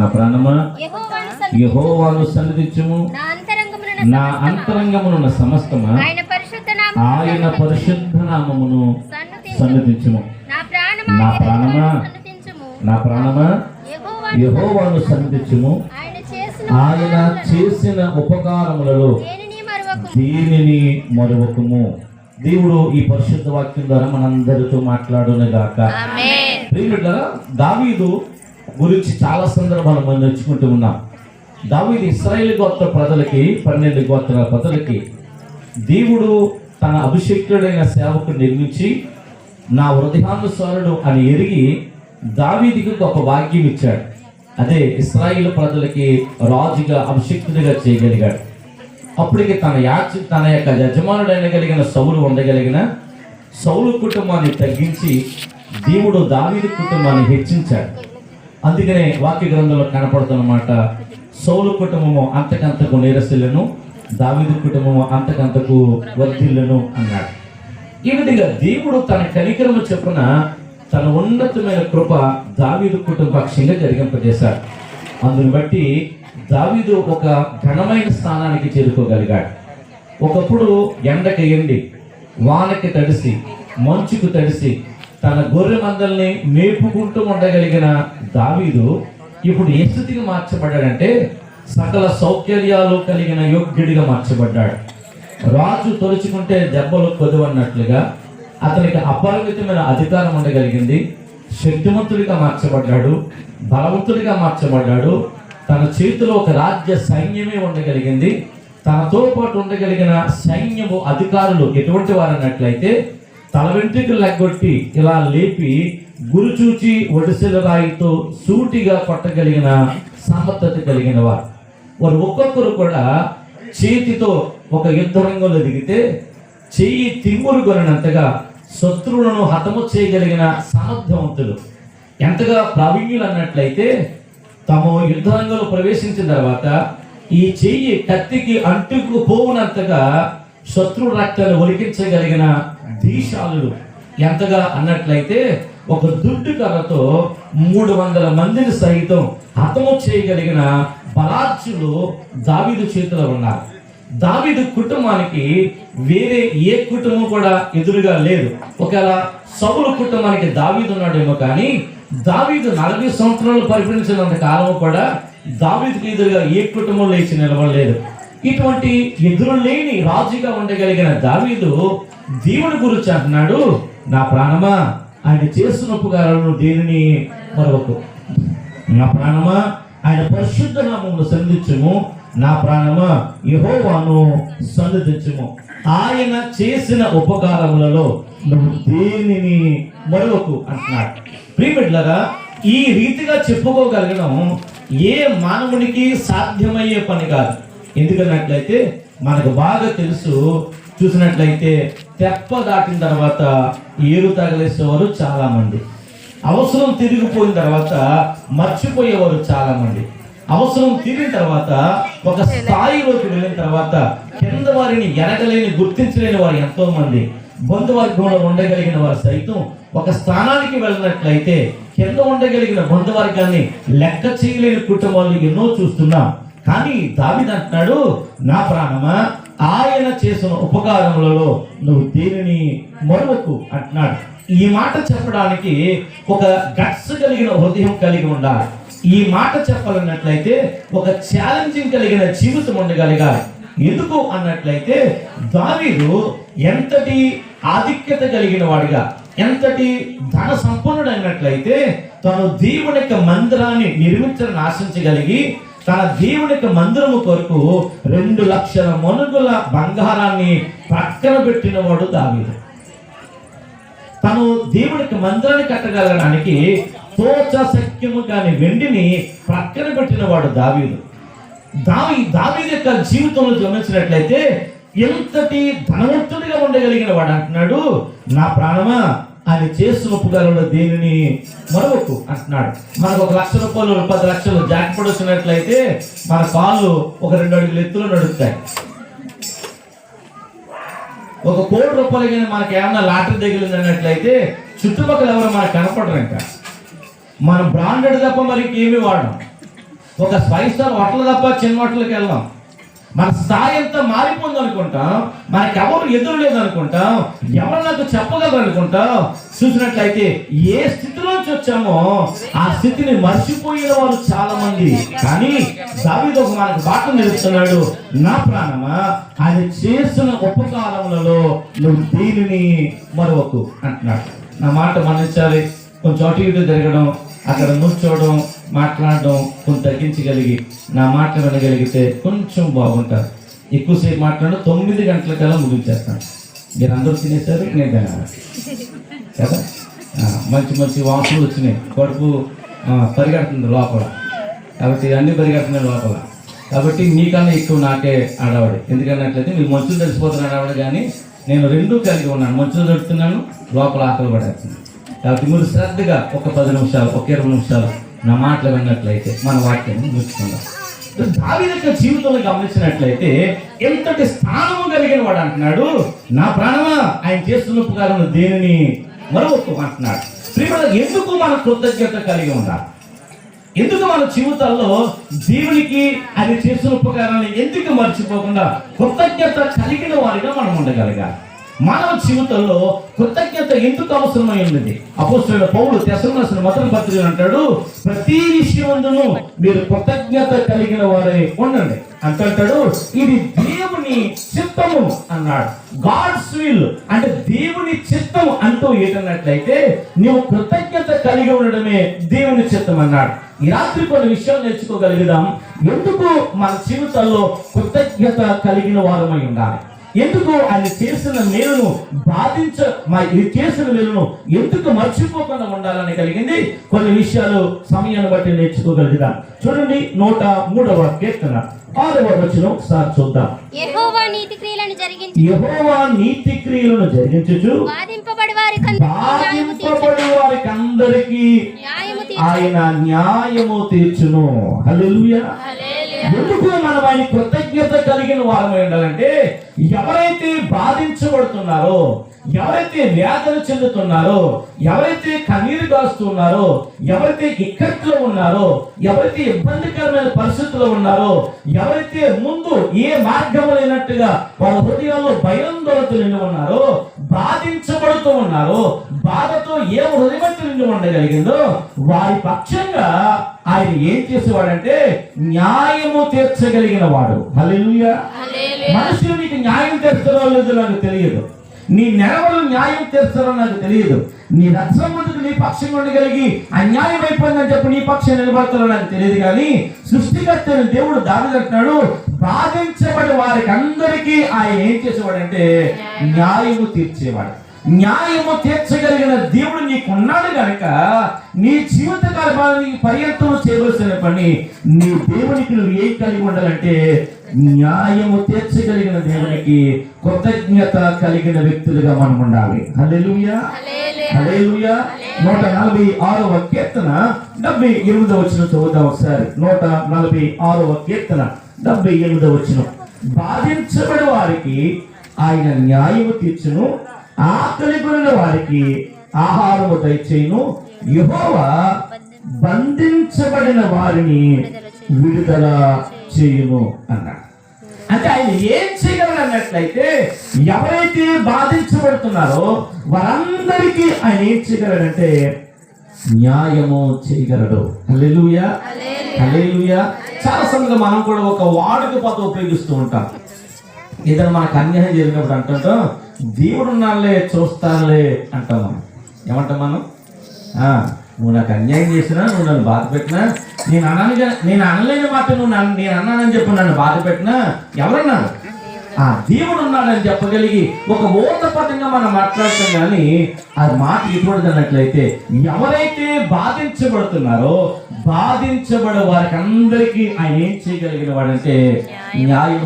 నా ప్రాణమా యెహోవాను సన్నిధించుము, నా అంతరంగమునున్న సమస్తమా ఆయన పరిశుద్ధ నామమును సన్నిధించుము. నా ప్రాణమా యెహోవాను సన్నిధించుము, ఆయన చేసిన ఉపకారములలో దేనిని మరువకుము. దేవుడు ఈ పరిశుద్ధ వాక్యం ద్వారా మనందరితో మాట్లాడునుగాక. ప్రియులారా, దావీదు గురించి చాలా సందర్భాలు మనం నేర్చుకుంటూ ఉన్నాం. దావీదు ఇశ్రాయేలు గోత్ర ప్రజలకి 12 గోత్రాల ప్రజలకి దేవుడు తన అభిషేకుడైన సేవకుడు నిర్మించి నా హృదయానుసారుడు అని ఎరిగి దావీదుకి గొప్ప భాగ్యం ఇచ్చాడు. అదే ఇశ్రాయేలు ప్రజలకి రాజుగా అభిషేకుడిగా చేయగలిగాడు. అప్పటికి తన యొక్క యజమానుడైన కలిగిన సౌలు ఉండగలిగిన సౌలు కుటుంబాన్ని తగ్గించి దేవుడు దావీదు కుటుంబాన్ని హెచ్చించాడు. అందుకనే వాక్య గ్రంథంలో కనపడుతున్నమాట, సౌలు కుటుంబము అంతకంతకు నీరసిల్లను, దావీదు కుటుంబము అంతకంతకు వర్ధిల్లను అన్నాడు. ఈ విధంగా దేవుడు తన కనికరము చొప్పున తన ఉన్నతమైన కృప దావీదు కుటుంబపక్షంగా జరిగింపజేశాడు. అందుని బట్టి దావీదు ఒక ఘనమైన స్థానానికి చేరుకోగలిగాడు. ఒకప్పుడు ఎండకి ఎండి, వానకి తడిసి, మంచుకు తడిసి తన గొర్రె మందల్ని మేపుకుంటూ ఉండగలిగిన దావీదు ఇప్పుడు ఏ స్థితికి మార్చబడ్డాడంటే సకల సౌకర్యాలు కలిగిన యోగ్యుడిగా మార్చబడ్డాడు. రాజు తొలుచుకుంటే దెబ్బలు కొదువన్నట్లుగా అతనికి అపరిమితమైన అధికారం ఉండగలిగింది. శక్తివంతుడిగా మార్చబడ్డాడు, బలవంతుడిగా మార్చబడ్డాడు. తన చేతిలో ఒక రాజ్య సైన్యమే ఉండగలిగింది. తనతో పాటు ఉండగలిగిన సైన్యము అధికారులు ఎటువంటి వారు అన్నట్లయితే తల వెంట్రుకలు లెగ్గొట్టి ఇలా లేపి గురుచూచి ఒడిసెల రాయితో సూటిగా కొట్టగలిగిన సమర్థత కలిగిన వారు. వారు ఒక్కొక్కరు కూడా చేతితో ఒక యుద్ధ రంగంలో దిగితే చెయ్యి తిమ్మురు కొనంతగా శత్రువులను హతము చేయగలిగిన సమర్థవంతులు. ఎంతగా ప్రావీణ్యులు అన్నట్లయితే తాము యుద్ధరంగంలో ప్రవేశించిన తర్వాత ఈ చెయ్యి కత్తికి అంటుకు పోవునంతగా శత్రు రక్తాన్ని ఒలికించగలిగిన దీశాలు. ఎంతగా అన్నట్లయితే ఒక దుడ్డు కర్రతో 300 మందిని సైతం హతము చేయగలిగిన బలార్జులు దావీదు చేతిలో ఉన్నారు. దావీదు కుటుంబానికి వేరే ఏ కుటుంబం కూడా ఎదురుగా లేదు. ఒకవేళ సౌలు కుటుంబానికి దావీదు ఉన్నాడేమో, కానీ దావీదు 40 సంవత్సరాలు పరిపాలించినంత కాలం కూడా దావీదుకి ఎదురుగా ఏ కుటుంబం లేచి నిలబడలేదు. ఇటువంటి ఎదురు లేని రాజుగా ఉండగలిగిన దావీదు దేవుని గురించి అంటున్నాడు, నా ప్రాణమా ఆయన చేసిన ఉపకారాలను దేనిని మరొక, నా ప్రాణమా ఆయన పరిశుద్ధ నామమును సన్నిధించుము, నా ప్రాణమా యెహోవాను సన్నిధించుము, ఆయన చేసిన ఉపకారములలో నువ్వు దేనిని మరొకు అంటున్నాడు. ప్రియమిత్రులారా, ఈ రీతిగా చెప్పుకోగలగడం ఏ మానవునికి సాధ్యమయ్యే పని కాదు. ఎందుకన్నట్లయితే మనకు బాగా తెలుసు, చూసినట్లయితే తెప్ప దాటిన తర్వాత ఏరు తగిలేసేవారు చాలా మంది, అవసరం తిరిగిపోయిన తర్వాత మర్చిపోయేవారు చాలా మంది, అవసరం తీరిన తర్వాత ఒక స్థాయిలోకి వెళ్ళిన తర్వాత కింద వారిని ఎనగలేని గుర్తించలేని వారు ఎంతో మంది, బంధువర్గంలో ఉండగలిగిన వారు సైతం ఒక స్థానానికి వెళ్ళినట్లయితే కింద ఉండగలిగిన బంధువర్గాన్ని లెక్క చేయలేని కుటుంబాలు ఎన్నో చూస్తున్నాం. కానీ దావీదు అంటున్నాడు, నా ప్రాణమా ఆయన చేసిన ఉపకారములలో నువ్వు దేనిని మరొకు అంటున్నాడు. ఈ మాట చెప్పడానికి ఒక గట్స్ కలిగిన హృదయం కలిగి ఉండాలి. ఈ మాట చెప్పాలన్నట్లయితే ఒక ఛాలెంజింగ్ కలిగిన జీవితం ఉండగలగాలి. ఎందుకు అన్నట్లయితే దావీదు ఎంతటి ఆధిక్యత కలిగిన వాడిగా, ఎంతటి ధన సంపన్నుడు అన్నట్లయితే తను దేవుని యొక్క మందిరాన్ని నిర్మించాలని ఆశించగలిగి తన దేవుని యొక్క మందిరము కొరకు 2 లక్షల మణుగుల బంగారాన్ని పక్కన పెట్టిన వాడు దావీదు. తను దేవుని యొక్క మందిరాన్ని కట్టగలగడానికి తోచ శక్యము కాని వెండిని పక్కన పెట్టిన వాడు దావీదు. దావీదు యొక్క జీవితంలో గమనించినట్లయితే ఎంతటి ధనవంతుడిగా ఉండగలిగిన వాడు అంటున్నాడు, నా ప్రాణమా ఆయన చేస్తున్న ఉపకారంలో దేనిని మరొకు అంటున్నాడు. మనకు 1 లక్ష రూపాయలు 10 లక్షలు జాక్పాట్ వచ్చినట్లయితే మన కాళ్ళు ఒక 2 అడుగుల ఎత్తులో నడుస్తాయి. 1 కోటి రూపాయలు కానీ మనకి ఏమన్నా లాటరీ తగిలింది అన్నట్లయితే చుట్టుపక్కల ఎవరు మనకు కనపడరు. ఇంకా మనం బ్రాండెడ్ తప్ప మరి ఇంకేమీ వాడడం. ఒక 5 స్టార్ హోటల్ తప్ప చిన్న హోటల్కి వెళ్దాం. మన స్థాయి అంతా మారిపోయింది అనుకుంటాం, మనకి ఎవరు ఎదురు లేదు అనుకుంటాం, ఎవరు నాకు చెప్పగలరు అనుకుంటాం. చూసినట్లయితే ఏ స్థితిలోంచి వచ్చామో ఆ స్థితిని మర్చిపోయిన వారు చాలా మంది. కానీ దావీదు ఒక మనకు బాట నిలుస్తున్నాడు. నా ప్రాణమా, ఆయన చేసిన ఉపకారములలో నువ్వు దీనిని మరొకకు అంటున్నాడు. నా మాట మన్నించాలి. కొంచెం అటు ఇటు తిరగడం, అక్కడ కూర్చోవడం, మాట్లాడడం కొంచెం తగ్గించగలిగి నా మాట వినగలిగితే కొంచెం బాగుంటారు. ఎక్కువసేపు మాట్లాడడం 9 గంటలకల్లా ముగించేస్తాను. మీరు అందరూ తినేసారు, నేను తినాలి కదా. మంచి మంచి వాసనలు వచ్చినాయి, కడుపు పరిగెడుతుంది లోపల, కాబట్టి అన్నీ పరిగెడుతున్నాయి లోపల. కాబట్టి మీకన్నా ఎక్కువ నాకే ఆడవాడి. ఎందుకన్నట్లయితే మీరు మంచులు తడిసిపోతున్న ఆడవాడు, కానీ నేను రెండూ కలిగి ఉన్నాను. మంచులు తడుతున్నాను, లోపల ఆకలి పడేస్తున్నాను. కాబట్టి మీరు శ్రద్ధగా ఒక 10 నిమిషాలు, ఒక 20 నిమిషాలు నా మాటలు విన్నట్లయితే మన వాక్యాన్ని ముగించుకుందాం. దావీదు యొక్క జీవితంలో గమనించినట్లయితే ఎంతటి స్థానము కలిగిన వాడు అంటున్నాడు, నా ప్రాణమా, ఆయన చేస్తున్న ఉపకారం దేనిని మరొక అంటున్నాడు. ప్రియమైన, ఎందుకు మన కృతజ్ఞత కలిగి ఉండాలి? ఎందుకు మన జీవితాల్లో దేవునికి ఆయన చేస్తున్న ఉపకారాన్ని ఎందుకు మర్చిపోకుండా కృతజ్ఞత కలిగిన వారిగా మనం ఉండగలగాలి? మానవ జీవితంలో కృతజ్ఞత ఎందుకు అవసరమై ఉన్నది? అపోస్తలుడైన పౌలు తెస్సలోనికీయులకు మొదటి పత్రికలో అంటాడు, ప్రతి విషయమందును మీరు కృతజ్ఞత కలిగిన వారై ఉండండి అంటాడు. ఇది దేవుని చిత్తము అన్నాడు. గాడ్స్ విల్ అంటే దేవుని చిత్తం అంటూ ఏంటన్నట్లయితే నువ్వు కృతజ్ఞత కలిగి ఉండడమే దేవుని చిత్తం అన్నాడు. ఈ రాత్రి కొన్ని విషయాలు నేర్చుకోగలుగుదాం. ఎందుకు మన జీవితాల్లో కృతజ్ఞత కలిగిన వారమై ఉండాలి? ఎందుకు ఆయన చేసిన మేలును చేసిన మేలును ఎందుకు మర్చిపోకుండా ఉండాలని కలిగింది కొన్ని విషయాలు సమయాన్ని బట్టి నేర్చుకోగలుగుతాం. చూడండి, 103వ కీర్తన 6వ వచనం ఒకసారి చూద్దాం. యెహోవా నీతి క్రియలను జరిగించుచు బాధింపబడి వారికందరికీ ఆయన న్యాయము తీర్చును. హల్లెలూయా. ఎందుకు మనం ఆయన కృతజ్ఞత కలిగిన వారమై ఉండాలంటే, ఎవరైతే బాధించబడుతున్నారో, ఎవరైతే వేదన చెందుతున్నారో, ఎవరైతే కన్నీరు కాస్తున్నారో, ఎవరైతే ఇక్కట్లో ఉన్నారో, ఎవరైతే ఇబ్బందికరమైన పరిస్థితుల్లో ఉన్నారో, ఎవరైతే ముందు ఏ మార్గం లేనట్టుగా వాళ్ళ హృదయాల్లో భయాందోళనతో నిండి ఉన్నారో, బాధించబడుతూ ఉన్నారో, బాధతో ఏ హృదయంతో నిండి ఉండగలిగిందో వారి పక్షంగా ఆయన ఏం చేసేవాడంటే న్యాయము తీర్చగలిగిన వాడు. హల్లెలూయా. మనుషులు నీకు న్యాయం తీర్చడం లేదో నాకు తెలియదు, నీ నెలవలు న్యాయం తీర్చడం నాకు తెలియదు, నీ రక్షణకు నీ పక్షంగా ఉండగలిగి అన్యాయం అయిపోయిందని చెప్పి నీ పక్షం నిలబడతారో నాకు తెలియదు. కానీ సృష్టికర్త దేవుడు దావీదు అంటున్నాడు, బాధించబడి వారికి అందరికీ ఆయన ఏం చేసేవాడంటే న్యాయము తీర్చేవాడు. న్యాయము తీర్చగలిగిన దేవుడు నీకున్నాడు కనుక నీ జీవిత కాలానికి పర్యంతం చేయవలసిన పని నీ దేవునికి నువ్వు ఏం కలిగి ఉండాలంటే న్యాయము తీర్చగలిగిన దేవునికి కృతజ్ఞత కలిగిన వ్యక్తులుగా మనం ఉండాలి. హల్లెలూయా, హల్లెలూయా. 146వ కీర్తన 78వ వచనం చదువుదాం ఒకసారి. 146వ కీర్తన 78వ వచనం. బాధించబడి వారికి ఆయన న్యాయము తీర్చును, ఆకలి కొనిన వారికి ఆహారము దయచేయును, యెహోవా బంధించబడిన వారిని విడుదల చేయును అన్నాడు. అంటే ఆయన ఏం చేయగలరు అన్నట్లయితే, ఎవరైతే బాధించబడుతున్నారో వారందరికీ ఆయన ఏం చేయగలడంటే న్యాయము చేయగలడు. హల్లెలూయా, హల్లెలూయా. చాలా సమయంలో మనం కూడా ఒక వాడుక పదం ఉపయోగిస్తూ ఉంటాం. ఏదైనా మనకు అన్యాయం జరిగినప్పుడు అంటుంటాం, దేవుడు ఉన్నాళ్ళే చూస్తానులే అంటాం. మనం ఏమంటాం? మనం నువ్వు నాకు అన్యాయం చేసినా, నువ్వు నన్ను బాధ పెట్టినా, నేను అనలేని మాట నేను అన్నానని చెప్పి నన్ను బాధ పెట్టినా ఎవరన్నారు? దేవుడు ఉన్నాడని చెప్పగలిగి ఒక ఊతపదంగా మనం మాట్లాడతాం. కానీ ఆ మాట ఎటువంటి అన్నట్లయితే, ఎవరైతే బాధించబడుతున్నారో బాధించబడే వారికి అందరికీ ఆయన ఏం చేయగలిగిన వాడంటే న్యాయం